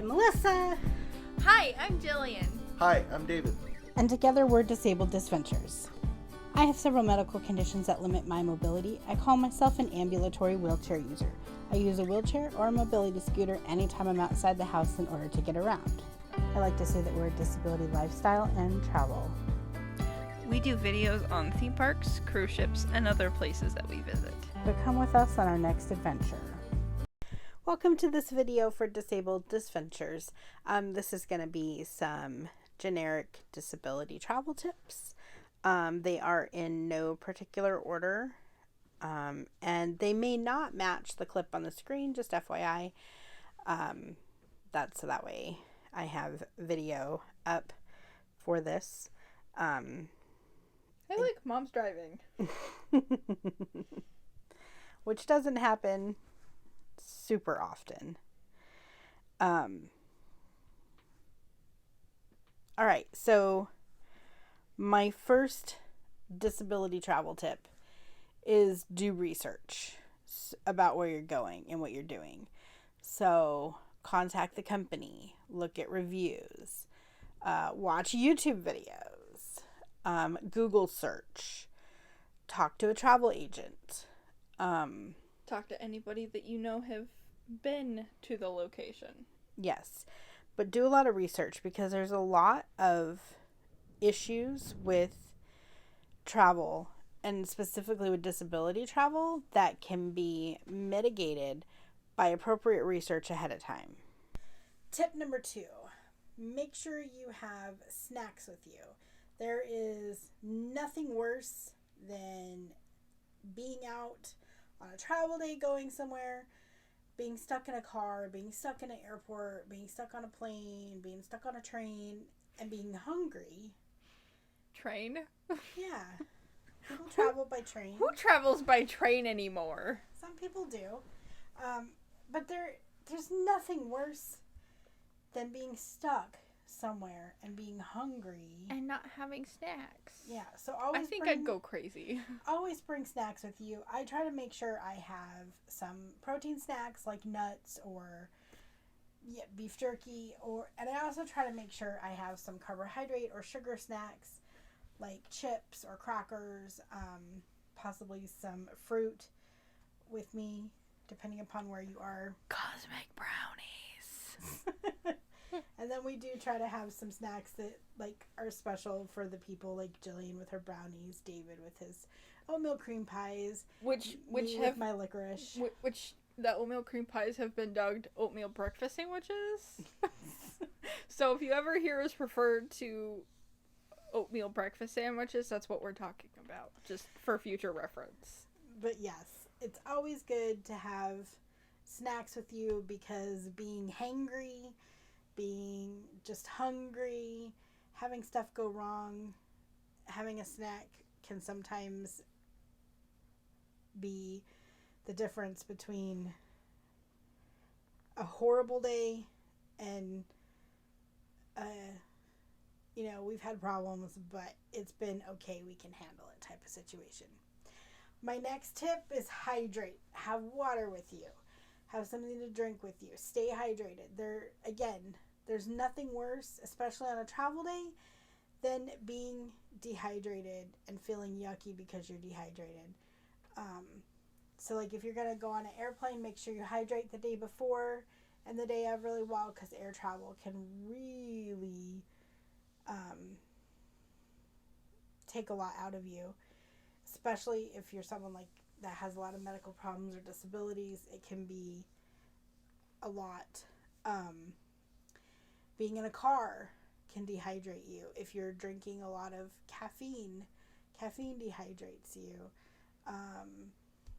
I'm Melissa. Hi, I'm Jillian. Hi, I'm David. And together we're DISventures. I have several medical conditions that limit my mobility. I call myself an ambulatory wheelchair user. I use a wheelchair or a mobility scooter anytime I'm outside the house in order to get around. I like to say that we're a disability lifestyle and travel. We do videos on theme parks, cruise ships, and other places that we visit. But come with us on our next adventure. Welcome to this video for Disabled DISventures. This is going to be some generic disability travel tips. They are in no particular order, and they may not match the clip on the screen, just FYI. That's so that way I have video up for this. I like Mom's Driving. Which doesn't happen super often. All right, so my first disability travel tip is do research about where you're going and what you're doing. So contact the company, look at reviews, watch YouTube videos, Google search, talk to a travel agent. Talk to anybody that you know have been to the location. Yes, but do a lot of research because there's a lot of issues with travel and specifically with disability travel that can be mitigated by appropriate research ahead of time. Tip number 2, make sure you have snacks with you. There is nothing worse than being out on a travel day going somewhere, being stuck in a car, being stuck in an airport, being stuck on a plane, being stuck on a train, and being hungry. Train? Yeah. People travel by train. Who travels by train anymore? Some people do. But there's nothing worse than being stuck somewhere and being hungry. And not having snacks. Yeah, so I'd go crazy. Always bring snacks with you. I try to make sure I have some protein snacks like nuts or beef jerky, and I also try to make sure I have some carbohydrate or sugar snacks like chips or crackers, possibly some fruit with me, depending upon where you are. Cosmic brownies. And then we do try to have some snacks that are special for the people, like Jillian with her brownies, David with his oatmeal cream pies, which with my licorice. Which the oatmeal cream pies have been dubbed oatmeal breakfast sandwiches. So if you ever hear us refer to oatmeal breakfast sandwiches, that's what we're talking about, just for future reference. But yes, it's always good to have snacks with you because being hangry, being just hungry, having stuff go wrong, having a snack can sometimes be the difference between a horrible day and we've had problems, but it's been okay, we can handle it type of situation. My next tip is hydrate. Have water with you. Have something to drink with you. Stay hydrated. There's nothing worse, especially on a travel day, than being dehydrated and feeling yucky because you're dehydrated. So if you're going to go on an airplane, make sure you hydrate the day before and the day of really well, because air travel can really take a lot out of you, especially if you're someone that has a lot of medical problems or disabilities. It can be a lot. Being in a car can dehydrate you. If you're drinking a lot of caffeine dehydrates you.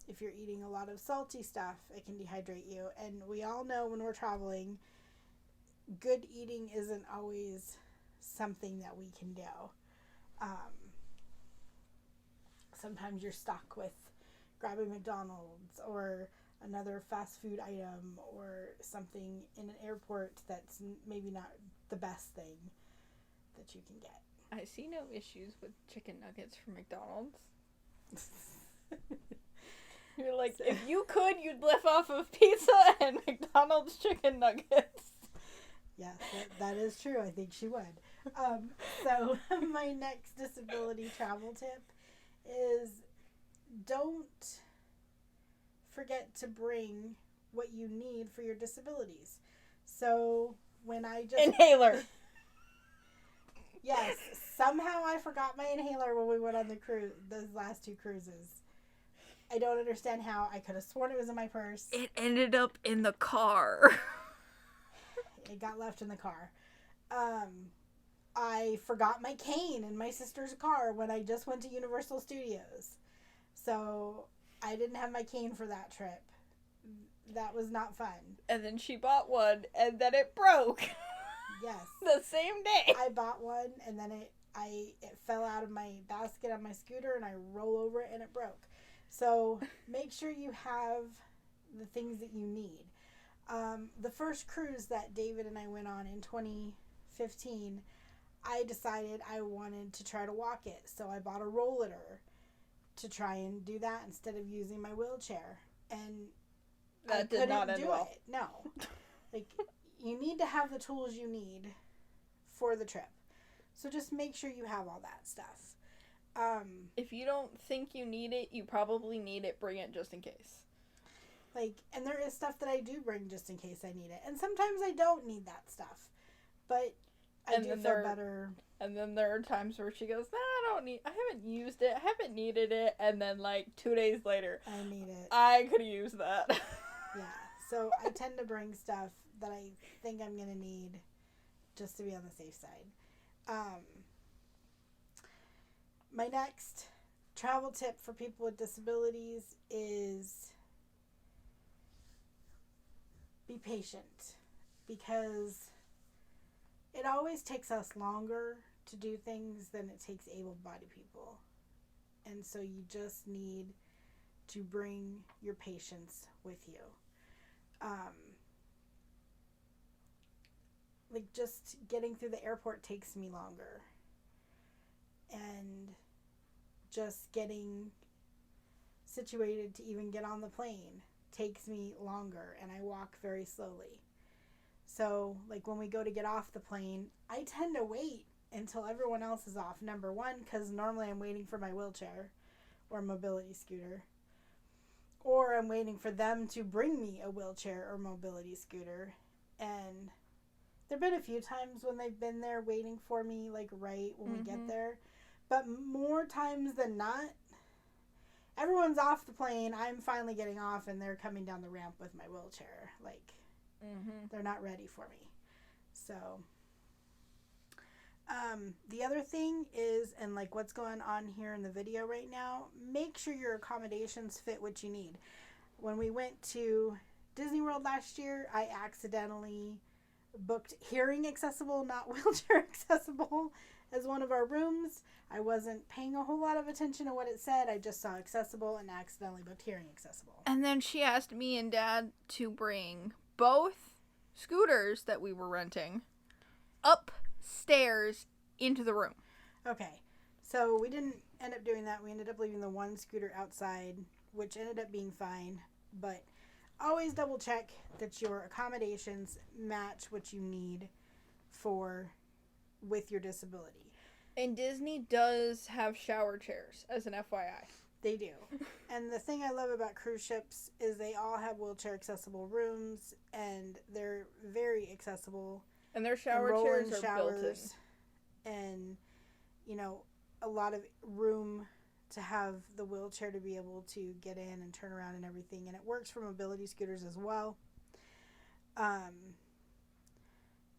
If you're eating a lot of salty stuff, it can dehydrate you. And we all know when we're traveling, good eating isn't always something that we can do. Sometimes you're stuck with grabbing McDonald's or another fast food item or something in an airport that's maybe not the best thing that you can get. I see no issues with chicken nuggets from McDonald's. You're like, if you could, you'd live off of pizza and McDonald's chicken nuggets. That is true. I think she would. So my next disability travel tip is don't forget to bring what you need for your disabilities. So when I just... Inhaler. Yes, somehow I forgot my inhaler when we went on those last 2 cruises. I don't understand how. I could have sworn it was in my purse. It ended up in the car. It got left in the car. I forgot my cane in my sister's car when I just went to Universal Studios. So I didn't have my cane for that trip. That was not fun. And then she bought one, and then it broke. Yes. The same day. I bought one, and then it fell out of my basket on my scooter, and I roll over it, and it broke. So make sure you have the things that you need. The first cruise that David and I went on in 2015, I decided I wanted to try to walk it. So I bought a rollator to try and do that instead of using my wheelchair. And that did not end well. No. Like, you need to have the tools you need for the trip. So just make sure you have all that stuff. If you don't think you need it, you probably need it. Bring it just in case. Like, and there is stuff that I do bring just in case I need it. And sometimes I don't need that stuff. But I do feel better. And then there are times where she goes, I haven't used it. I haven't needed it. And then, 2 days later, I need it. I could use that. Yeah. So I tend to bring stuff that I think I'm going to need just to be on the safe side. My next travel tip for people with disabilities is be patient, because it always takes us longer to do things than it takes able-bodied people. And so you just need to bring your patience with you. Just getting through the airport takes me longer. And just getting situated to even get on the plane takes me longer, and I walk very slowly. So, when we go to get off the plane, I tend to wait until everyone else is off. Number one, because normally I'm waiting for my wheelchair or mobility scooter. Or I'm waiting for them to bring me a wheelchair or mobility scooter. And there have been a few times when they've been there waiting for me, right when we get there. But more times than not, everyone's off the plane. I'm finally getting off, and they're coming down the ramp with my wheelchair. They're not ready for me. So, the other thing is, and what's going on here in the video right now, make sure your accommodations fit what you need. When we went to Disney World last year, I accidentally booked hearing accessible, not wheelchair accessible, as one of our rooms. I wasn't paying a whole lot of attention to what it said. I just saw accessible and accidentally booked hearing accessible. And then she asked me and Dad to bring both scooters that we were renting upstairs into the room. Okay. So we didn't end up doing that. We ended up leaving the one scooter outside, which ended up being fine. But always double check that your accommodations match what you need with your disability. And Disney does have shower chairs, as an FYI. They do. And the thing I love about cruise ships is they all have wheelchair accessible rooms, and they're very accessible. And their shower chairs are built in. And, a lot of room to have the wheelchair to be able to get in and turn around and everything. And it works for mobility scooters as well.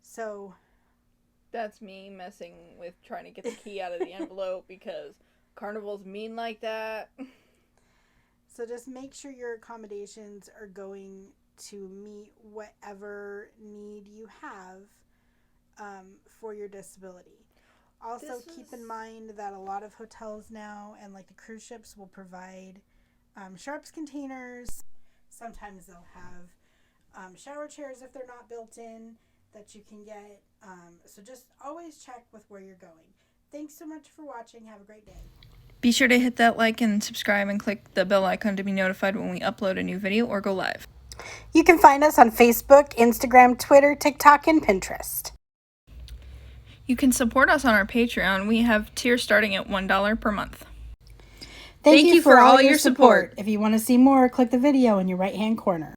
So that's me messing with trying to get the key out of the envelope because Carnival's mean like that. So just make sure your accommodations are going to meet whatever need you have for your disability. Also, keep in mind that a lot of hotels now and the cruise ships will provide sharps containers. Sometimes they'll have shower chairs if they're not built in that you can get. So just always check with where you're going. Thanks so much for watching. Have a great day. Be sure to hit that like and subscribe and click the bell icon to be notified when we upload a new video or go live. You can find us on Facebook, Instagram, Twitter, TikTok, and Pinterest. You can support us on our Patreon. We have tiers starting at $1 per month. Thank you for all your support. If you want to see more, click the video in your right-hand corner.